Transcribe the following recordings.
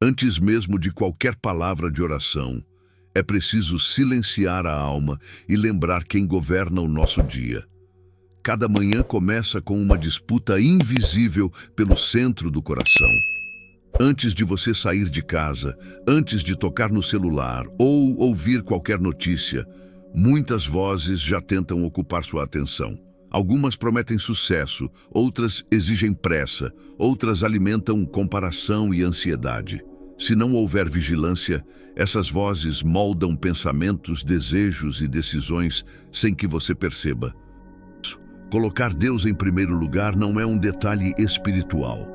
Antes mesmo de qualquer palavra de oração, é preciso silenciar a alma e lembrar quem governa o nosso dia. Cada manhã começa com uma disputa invisível pelo centro do coração. Antes de você sair de casa, antes de tocar no celular ou ouvir qualquer notícia, muitas vozes já tentam ocupar sua atenção. Algumas prometem sucesso, outras exigem pressa, outras alimentam comparação e ansiedade. Se não houver vigilância, essas vozes moldam pensamentos, desejos e decisões sem que você perceba. Colocar Deus em primeiro lugar não é um detalhe espiritual,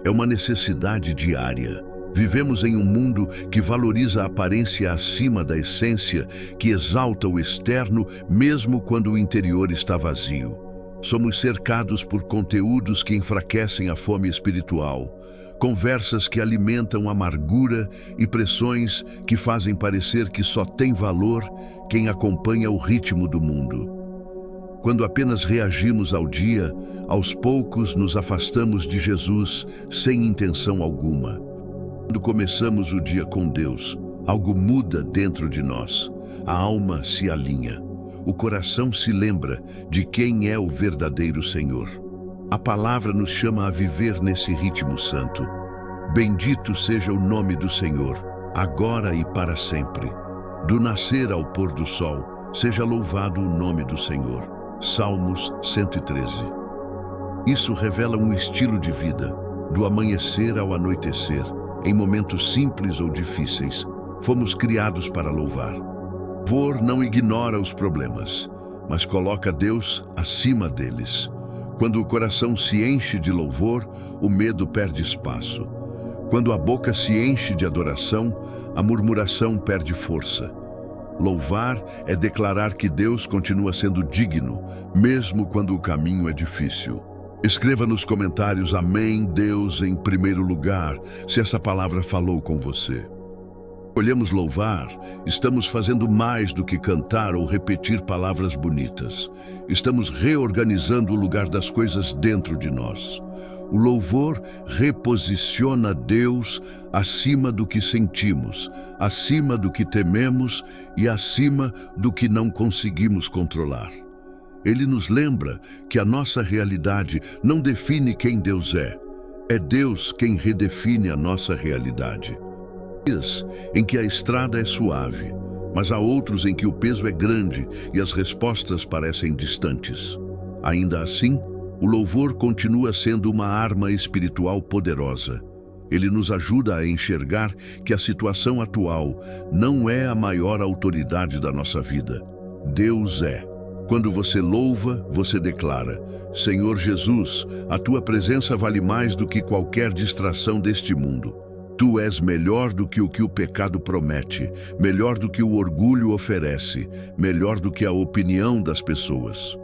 é uma necessidade diária. Vivemos em um mundo que valoriza a aparência acima da essência, que exalta o externo mesmo quando o interior está vazio. Somos cercados por conteúdos que enfraquecem a fome espiritual, conversas que alimentam amargura e pressões que fazem parecer que só tem valor quem acompanha o ritmo do mundo. Quando apenas reagimos ao dia, aos poucos nos afastamos de Jesus sem intenção alguma. Quando começamos o dia com Deus, algo muda dentro de nós. A alma se alinha. O coração se lembra de quem é o verdadeiro Senhor. A palavra nos chama a viver nesse ritmo santo. Bendito seja o nome do Senhor, agora e para sempre. Do nascer ao pôr do sol, seja louvado o nome do Senhor. Salmos 113. Isso revela um estilo de vida, do amanhecer ao anoitecer, em momentos simples ou difíceis. Fomos criados para louvar. O louvor não ignora os problemas, mas coloca Deus acima deles. Quando o coração se enche de louvor, o medo perde espaço. Quando a boca se enche de adoração, a murmuração perde força. Louvar é declarar que Deus continua sendo digno, mesmo quando o caminho é difícil. Escreva nos comentários Amém, Deus em primeiro lugar, se essa palavra falou com você. Escolhemos louvar, estamos fazendo mais do que cantar ou repetir palavras bonitas. Estamos reorganizando o lugar das coisas dentro de nós. O louvor reposiciona Deus acima do que sentimos, acima do que tememos e acima do que não conseguimos controlar. Ele nos lembra que a nossa realidade não define quem Deus é. É Deus quem redefine a nossa realidade. Há dias em que a estrada é suave, mas há outros em que o peso é grande e as respostas parecem distantes. Ainda assim, o louvor continua sendo uma arma espiritual poderosa. Ele nos ajuda a enxergar que a situação atual não é a maior autoridade da nossa vida. Deus é. Quando você louva, você declara: Senhor Jesus, a tua presença vale mais do que qualquer distração deste mundo. Tu és melhor do que o pecado promete, melhor do que o orgulho oferece, melhor do que a opinião das pessoas.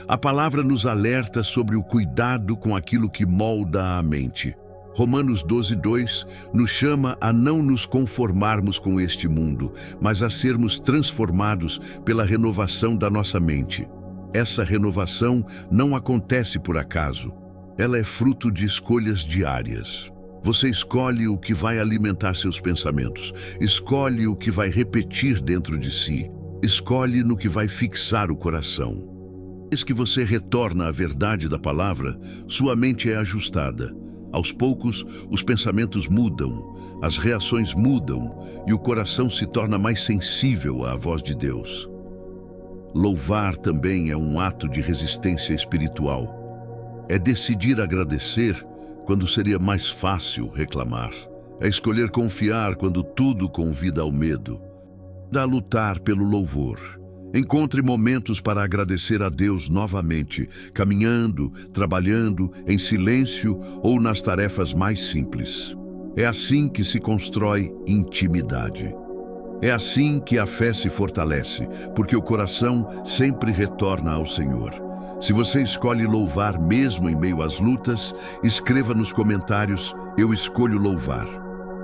A palavra nos alerta sobre o cuidado com aquilo que molda a mente. Romanos 12:2 nos chama a não nos conformarmos com este mundo, mas a sermos transformados pela renovação da nossa mente. Essa renovação não acontece por acaso. Ela é fruto de escolhas diárias. Você escolhe o que vai alimentar seus pensamentos, escolhe o que vai repetir dentro de si, escolhe no que vai fixar o coração. Desde que você retorna à verdade da palavra, sua mente é ajustada. Aos poucos, os pensamentos mudam, as reações mudam e o coração se torna mais sensível à voz de Deus. Louvar também é um ato de resistência espiritual. É decidir agradecer quando seria mais fácil reclamar. É escolher confiar quando tudo convida ao medo. Dá a lutar pelo louvor. Encontre momentos para agradecer a Deus novamente, caminhando, trabalhando, em silêncio ou nas tarefas mais simples. É assim que se constrói intimidade. É assim que a fé se fortalece, porque o coração sempre retorna ao Senhor. Se você escolhe louvar mesmo em meio às lutas, escreva nos comentários: eu escolho louvar.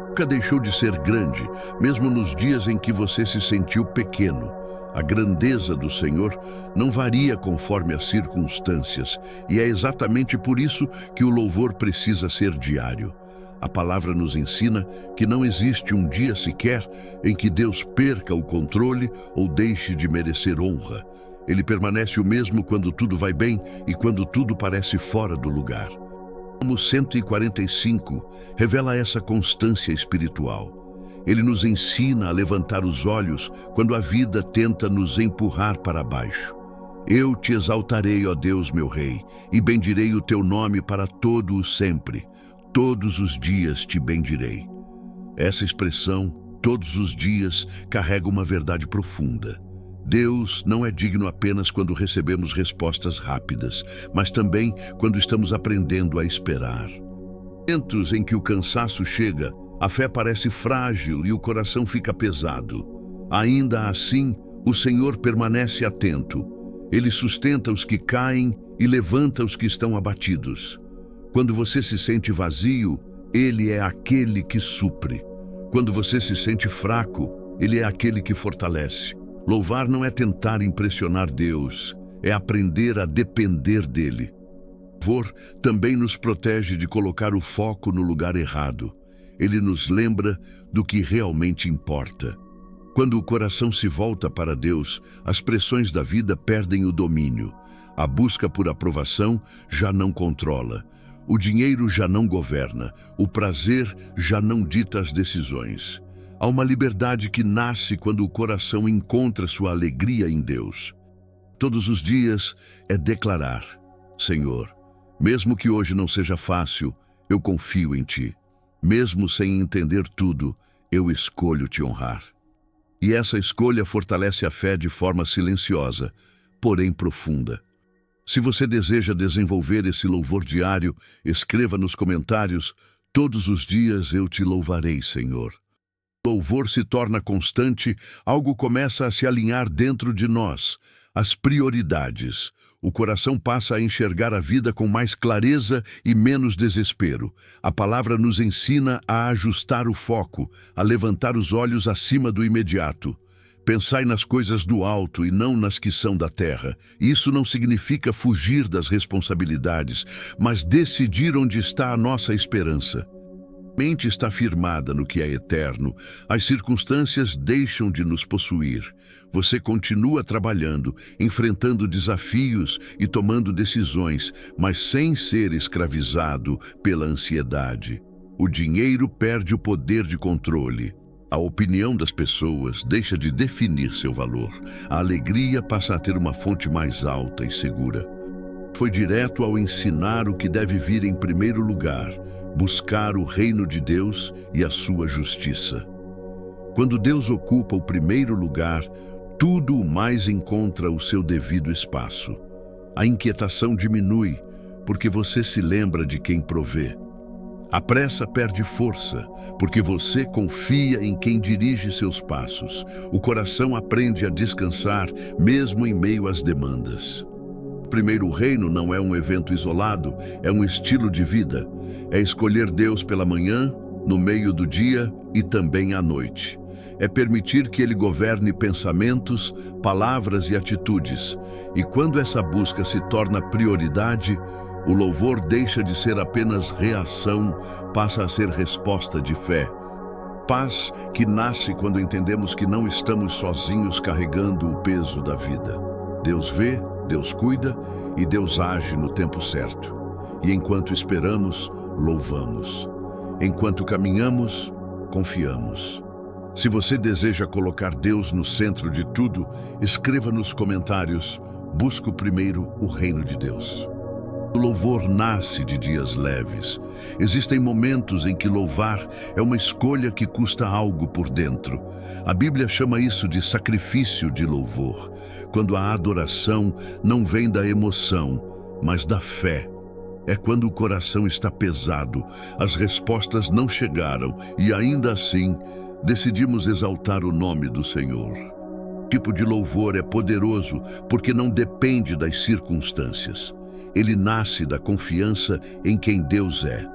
Nunca deixou de ser grande, mesmo nos dias em que você se sentiu pequeno. A grandeza do Senhor não varia conforme as circunstâncias, e é exatamente por isso que o louvor precisa ser diário. A palavra nos ensina que não existe um dia sequer em que Deus perca o controle ou deixe de merecer honra. Ele permanece o mesmo quando tudo vai bem e quando tudo parece fora do lugar. O Salmo 145 revela essa constância espiritual. Ele nos ensina a levantar os olhos quando a vida tenta nos empurrar para baixo. Eu te exaltarei, ó Deus, meu Rei, e bendirei o teu nome para todo o sempre. Todos os dias te bendirei. Essa expressão, todos os dias, carrega uma verdade profunda. Deus não é digno apenas quando recebemos respostas rápidas, mas também quando estamos aprendendo a esperar. Momentos em que o cansaço chega, a fé parece frágil e o coração fica pesado. Ainda assim, o Senhor permanece atento. Ele sustenta os que caem e levanta os que estão abatidos. Quando você se sente vazio, Ele é aquele que supre. Quando você se sente fraco, Ele é aquele que fortalece. Louvar não é tentar impressionar Deus, é aprender a depender dEle. Louvor também nos protege de colocar o foco no lugar errado. Ele nos lembra do que realmente importa. Quando o coração se volta para Deus, as pressões da vida perdem o domínio. A busca por aprovação já não controla. O dinheiro já não governa. O prazer já não dita as decisões. Há uma liberdade que nasce quando o coração encontra sua alegria em Deus. Todos os dias é declarar: Senhor, mesmo que hoje não seja fácil, eu confio em Ti. Mesmo sem entender tudo, eu escolho Te honrar. E essa escolha fortalece a fé de forma silenciosa, porém profunda. Se você deseja desenvolver esse louvor diário, escreva nos comentários: todos os dias eu te louvarei, Senhor. O louvor se torna constante, algo começa a se alinhar dentro de nós, as prioridades. O coração passa a enxergar a vida com mais clareza e menos desespero. A palavra nos ensina a ajustar o foco, a levantar os olhos acima do imediato. Pensai nas coisas do alto e não nas que são da terra. Isso não significa fugir das responsabilidades, mas decidir onde está a nossa esperança. A mente está firmada no que é eterno. As circunstâncias deixam de nos possuir. Você continua trabalhando, enfrentando desafios e tomando decisões, mas sem ser escravizado pela ansiedade. O dinheiro perde o poder de controle. A opinião das pessoas deixa de definir seu valor. A alegria passa a ter uma fonte mais alta e segura. Foi direto ao ensinar o que deve vir em primeiro lugar: buscar o reino de Deus e a sua justiça. Quando Deus ocupa o primeiro lugar, tudo o mais encontra o seu devido espaço. A inquietação diminui, porque você se lembra de quem provê. A pressa perde força, porque você confia em quem dirige seus passos. O coração aprende a descansar, mesmo em meio às demandas. Primeiro, o reino não é um evento isolado, é um estilo de vida. É escolher Deus pela manhã, no meio do dia e também à noite. É permitir que Ele governe pensamentos, palavras e atitudes. E quando essa busca se torna prioridade, o louvor deixa de ser apenas reação, passa a ser resposta de fé. Paz que nasce quando entendemos que não estamos sozinhos carregando o peso da vida. Deus vê, Deus cuida e Deus age no tempo certo. E enquanto esperamos, louvamos. Enquanto caminhamos, confiamos. Se você deseja colocar Deus no centro de tudo, escreva nos comentários: busco primeiro o reino de Deus. O louvor nasce de dias leves. Existem momentos em que louvar é uma escolha que custa algo por dentro. A Bíblia chama isso de sacrifício de louvor, quando a adoração não vem da emoção, mas da fé. É quando o coração está pesado, as respostas não chegaram e ainda assim decidimos exaltar o nome do Senhor. O tipo de louvor é poderoso porque não depende das circunstâncias. Ele nasce da confiança em quem Deus é.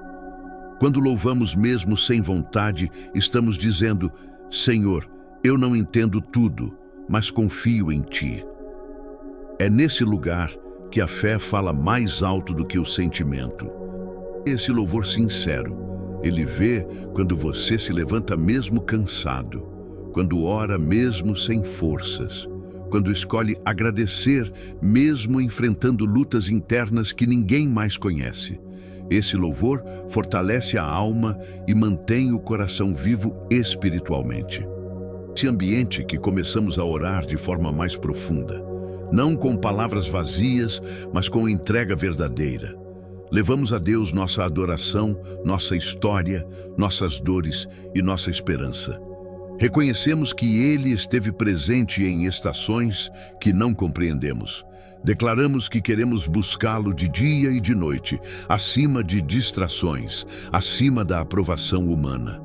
Quando louvamos mesmo sem vontade, estamos dizendo: Senhor, eu não entendo tudo, mas confio em Ti. É nesse lugar que a fé fala mais alto do que o sentimento. Esse louvor sincero, Ele vê quando você se levanta mesmo cansado, quando ora mesmo sem forças, quando escolhe agradecer mesmo enfrentando lutas internas que ninguém mais conhece. Esse louvor fortalece a alma e mantém o coração vivo espiritualmente. Esse ambiente que começamos a orar de forma mais profunda, não com palavras vazias, mas com entrega verdadeira. Levamos a Deus nossa adoração, nossa história, nossas dores e nossa esperança. Reconhecemos que Ele esteve presente em estações que não compreendemos. Declaramos que queremos buscá-lo de dia e de noite, acima de distrações, acima da aprovação humana.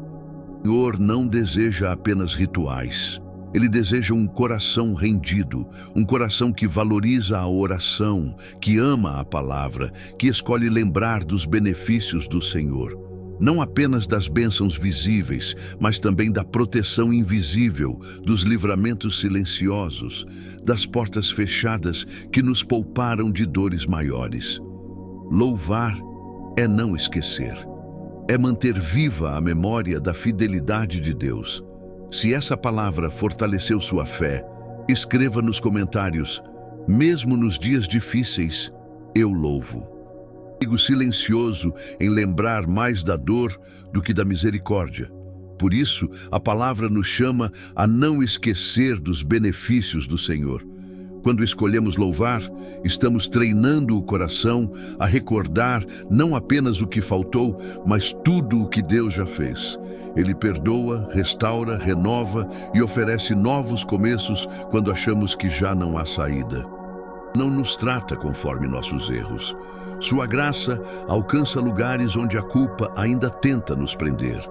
O Senhor não deseja apenas rituais. Ele deseja um coração rendido, um coração que valoriza a oração, que ama a palavra, que escolhe lembrar dos benefícios do Senhor. Não apenas das bênçãos visíveis, mas também da proteção invisível, dos livramentos silenciosos, das portas fechadas que nos pouparam de dores maiores. Louvar é não esquecer. É manter viva a memória da fidelidade de Deus. Se essa palavra fortaleceu sua fé, escreva nos comentários: mesmo nos dias difíceis, eu louvo. Fico silencioso em lembrar mais da dor do que da misericórdia. Por isso, a palavra nos chama a não esquecer dos benefícios do Senhor. Quando escolhemos louvar, estamos treinando o coração a recordar não apenas o que faltou, mas tudo o que Deus já fez. Ele perdoa, restaura, renova e oferece novos começos quando achamos que já não há saída. Não nos trata conforme nossos erros. Sua graça alcança lugares onde a culpa ainda tenta nos prender.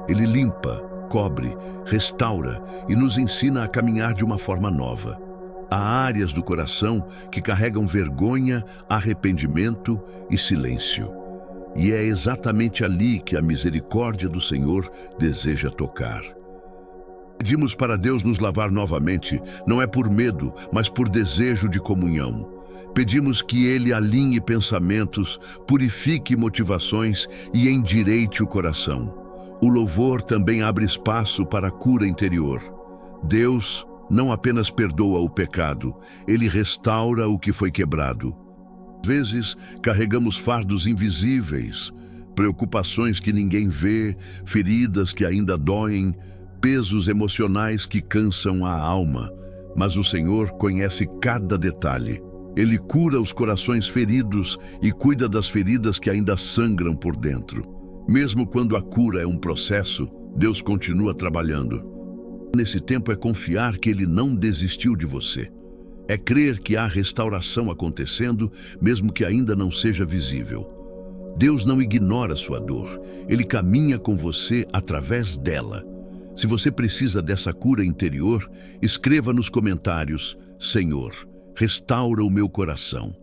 Ele limpa, cobre, restaura e nos ensina a caminhar de uma forma nova. Há áreas do coração que carregam vergonha, arrependimento e silêncio. E é exatamente ali que a misericórdia do Senhor deseja tocar. Pedimos para Deus nos lavar novamente, não é por medo, mas por desejo de comunhão. Pedimos que Ele alinhe pensamentos, purifique motivações e endireite o coração. O louvor também abre espaço para a cura interior. Deus não apenas perdoa o pecado, Ele restaura o que foi quebrado. Às vezes, carregamos fardos invisíveis, preocupações que ninguém vê, feridas que ainda doem, pesos emocionais que cansam a alma. Mas o Senhor conhece cada detalhe. Ele cura os corações feridos e cuida das feridas que ainda sangram por dentro. Mesmo quando a cura é um processo, Deus continua trabalhando. Nesse tempo é confiar que Ele não desistiu de você. É crer que há restauração acontecendo, mesmo que ainda não seja visível. Deus não ignora sua dor. Ele caminha com você através dela. Se você precisa dessa cura interior, escreva nos comentários: Senhor, restaura o meu coração.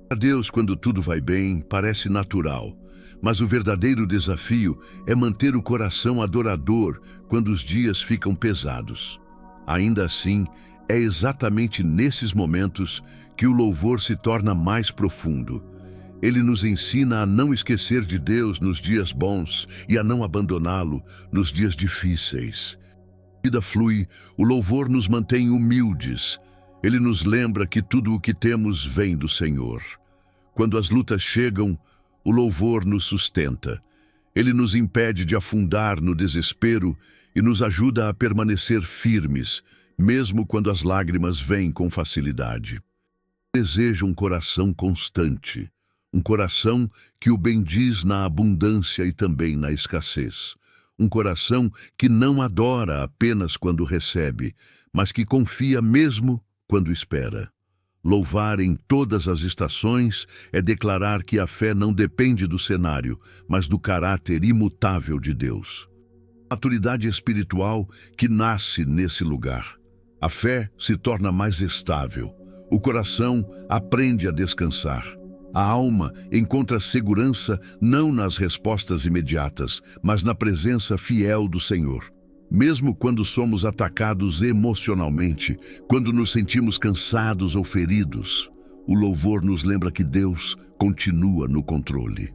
A Deus, quando tudo vai bem, parece natural. Mas o verdadeiro desafio é manter o coração adorador quando os dias ficam pesados. Ainda assim, é exatamente nesses momentos que o louvor se torna mais profundo. Ele nos ensina a não esquecer de Deus nos dias bons e a não abandoná-lo nos dias difíceis. A vida flui, o louvor nos mantém humildes. Ele nos lembra que tudo o que temos vem do Senhor. Quando as lutas chegam, o louvor nos sustenta. Ele nos impede de afundar no desespero e nos ajuda a permanecer firmes, mesmo quando as lágrimas vêm com facilidade. Deseja um coração constante, um coração que o bendiz na abundância e também na escassez. Um coração que não adora apenas quando recebe, mas que confia mesmo quando espera. Louvar em todas as estações é declarar que a fé não depende do cenário, mas do caráter imutável de Deus. Maturidade espiritual que nasce nesse lugar. A fé se torna mais estável. O coração aprende a descansar. A alma encontra segurança não nas respostas imediatas, mas na presença fiel do Senhor. Mesmo quando somos atacados emocionalmente, quando nos sentimos cansados ou feridos, o louvor nos lembra que Deus continua no controle.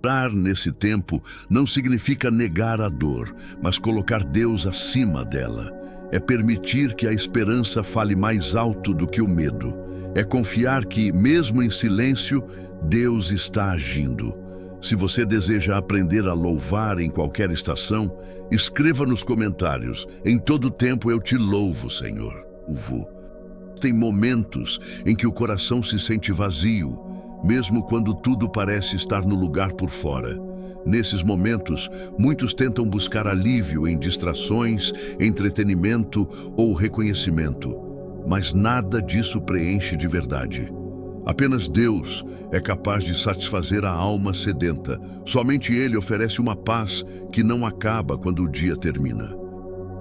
Orar nesse tempo não significa negar a dor, mas colocar Deus acima dela. É permitir que a esperança fale mais alto do que o medo. É confiar que, mesmo em silêncio, Deus está agindo. Se você deseja aprender a louvar em qualquer estação, escreva nos comentários: em todo tempo eu te louvo, Senhor. Tem momentos em que o coração se sente vazio, mesmo quando tudo parece estar no lugar por fora. Nesses momentos, muitos tentam buscar alívio em distrações, entretenimento ou reconhecimento, mas nada disso preenche de verdade. Apenas Deus é capaz de satisfazer a alma sedenta. Somente Ele oferece uma paz que não acaba quando o dia termina.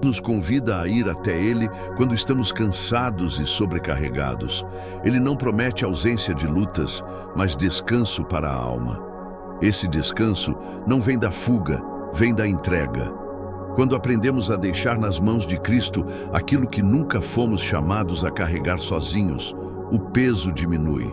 Nos convida a ir até Ele quando estamos cansados e sobrecarregados. Ele não promete ausência de lutas, mas descanso para a alma. Esse descanso não vem da fuga, vem da entrega. Quando aprendemos a deixar nas mãos de Cristo aquilo que nunca fomos chamados a carregar sozinhos, o peso diminui.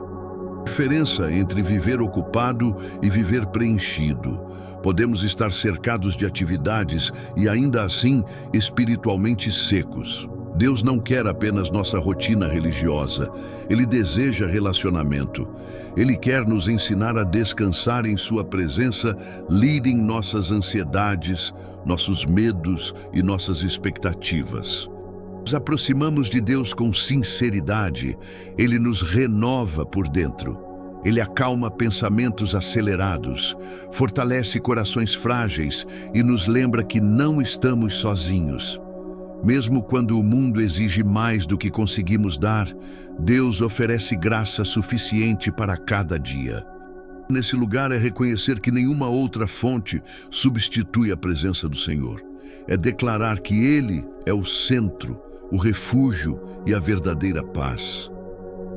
A diferença entre viver ocupado e viver preenchido. Podemos estar cercados de atividades e ainda assim espiritualmente secos. Deus não quer apenas nossa rotina religiosa. Ele deseja relacionamento. Ele quer nos ensinar a descansar em sua presença, lidem nossas ansiedades, nossos medos e nossas expectativas. Nos aproximamos de Deus com sinceridade. Ele nos renova por dentro. Ele acalma pensamentos acelerados, fortalece corações frágeis e nos lembra que não estamos sozinhos. Mesmo quando o mundo exige mais do que conseguimos dar, Deus oferece graça suficiente para cada dia. Nesse lugar é reconhecer que nenhuma outra fonte substitui a presença do Senhor. É declarar que Ele é o centro, o refúgio e a verdadeira paz.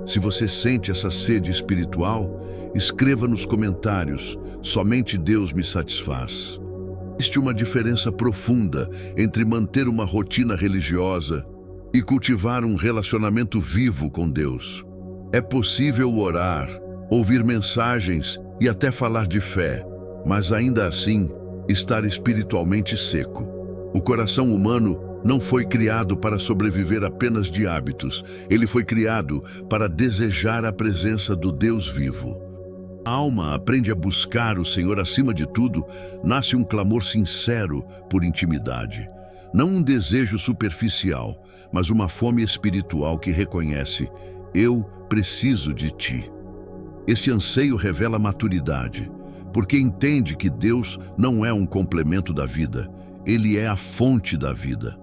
Se você sente essa sede espiritual, escreva nos comentários: somente Deus me satisfaz. Existe uma diferença profunda entre manter uma rotina religiosa e cultivar um relacionamento vivo com Deus. É possível orar, ouvir mensagens e até falar de fé, mas ainda assim estar espiritualmente seco. O coração humano não foi criado para sobreviver apenas de hábitos. Ele foi criado para desejar a presença do Deus vivo. A alma aprende a buscar o Senhor acima de tudo, nasce um clamor sincero por intimidade. Não um desejo superficial, mas uma fome espiritual que reconhece: eu preciso de ti. Esse anseio revela maturidade, porque entende que Deus não é um complemento da vida, Ele é a fonte da vida.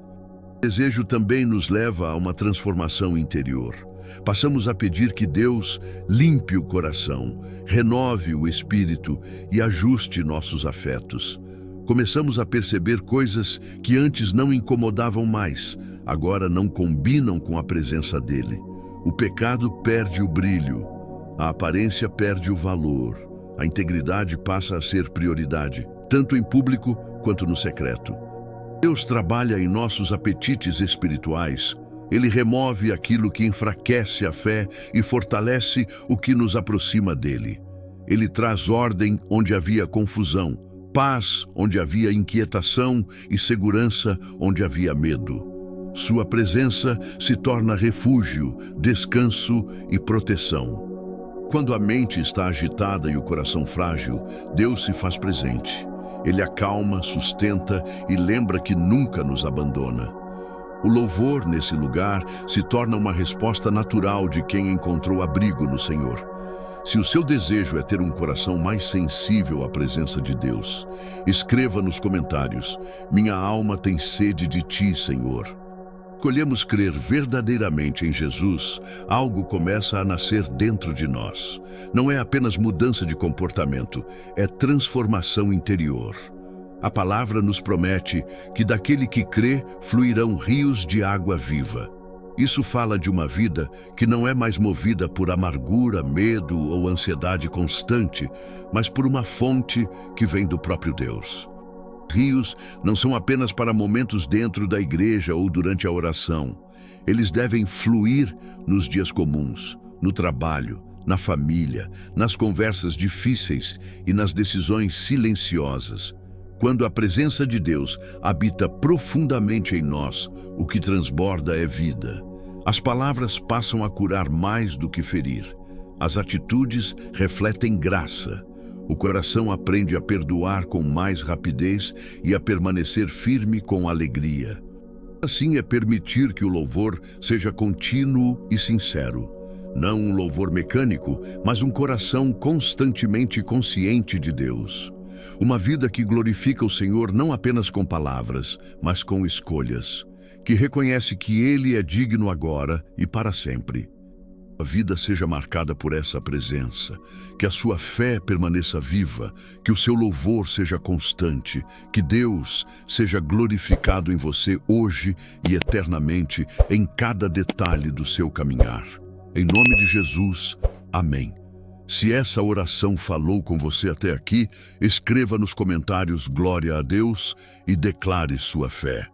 O desejo também nos leva a uma transformação interior. Passamos a pedir que Deus limpe o coração, renove o espírito e ajuste nossos afetos. Começamos a perceber coisas que antes não incomodavam mais, agora não combinam com a presença dele. O pecado perde o brilho, a aparência perde o valor, a integridade passa a ser prioridade, tanto em público quanto no secreto. Deus trabalha em nossos apetites espirituais. Ele remove aquilo que enfraquece a fé e fortalece o que nos aproxima dele. Ele traz ordem onde havia confusão, paz onde havia inquietação e segurança onde havia medo. Sua presença se torna refúgio, descanso e proteção. Quando a mente está agitada e o coração frágil, Deus se faz presente. Ele acalma, sustenta e lembra que nunca nos abandona. O louvor nesse lugar se torna uma resposta natural de quem encontrou abrigo no Senhor. Se o seu desejo é ter um coração mais sensível à presença de Deus, escreva nos comentários: minha alma tem sede de ti, Senhor. Escolhemos crer verdadeiramente em Jesus, algo começa a nascer dentro de nós. Não é apenas mudança de comportamento, é transformação interior. A palavra nos promete que daquele que crê fluirão rios de água viva. Isso fala de uma vida que não é mais movida por amargura, medo ou ansiedade constante, mas por uma fonte que vem do próprio Deus. Rios não são apenas para momentos dentro da igreja ou durante a oração. Eles devem fluir nos dias comuns, no trabalho, na família, nas conversas difíceis e nas decisões silenciosas. Quando a presença de Deus habita profundamente em nós, o que transborda é vida. As palavras passam a curar mais do que ferir. As atitudes refletem graça. O coração aprende a perdoar com mais rapidez e a permanecer firme com alegria. Assim é permitir que o louvor seja contínuo e sincero. Não um louvor mecânico, mas um coração constantemente consciente de Deus. Uma vida que glorifica o Senhor não apenas com palavras, mas com escolhas. Que reconhece que Ele é digno agora e para sempre. A vida seja marcada por essa presença, que a sua fé permaneça viva, que o seu louvor seja constante, que Deus seja glorificado em você hoje e eternamente em cada detalhe do seu caminhar. Em nome de Jesus, amém. Se essa oração falou com você até aqui, escreva nos comentários glória a Deus e declare sua fé.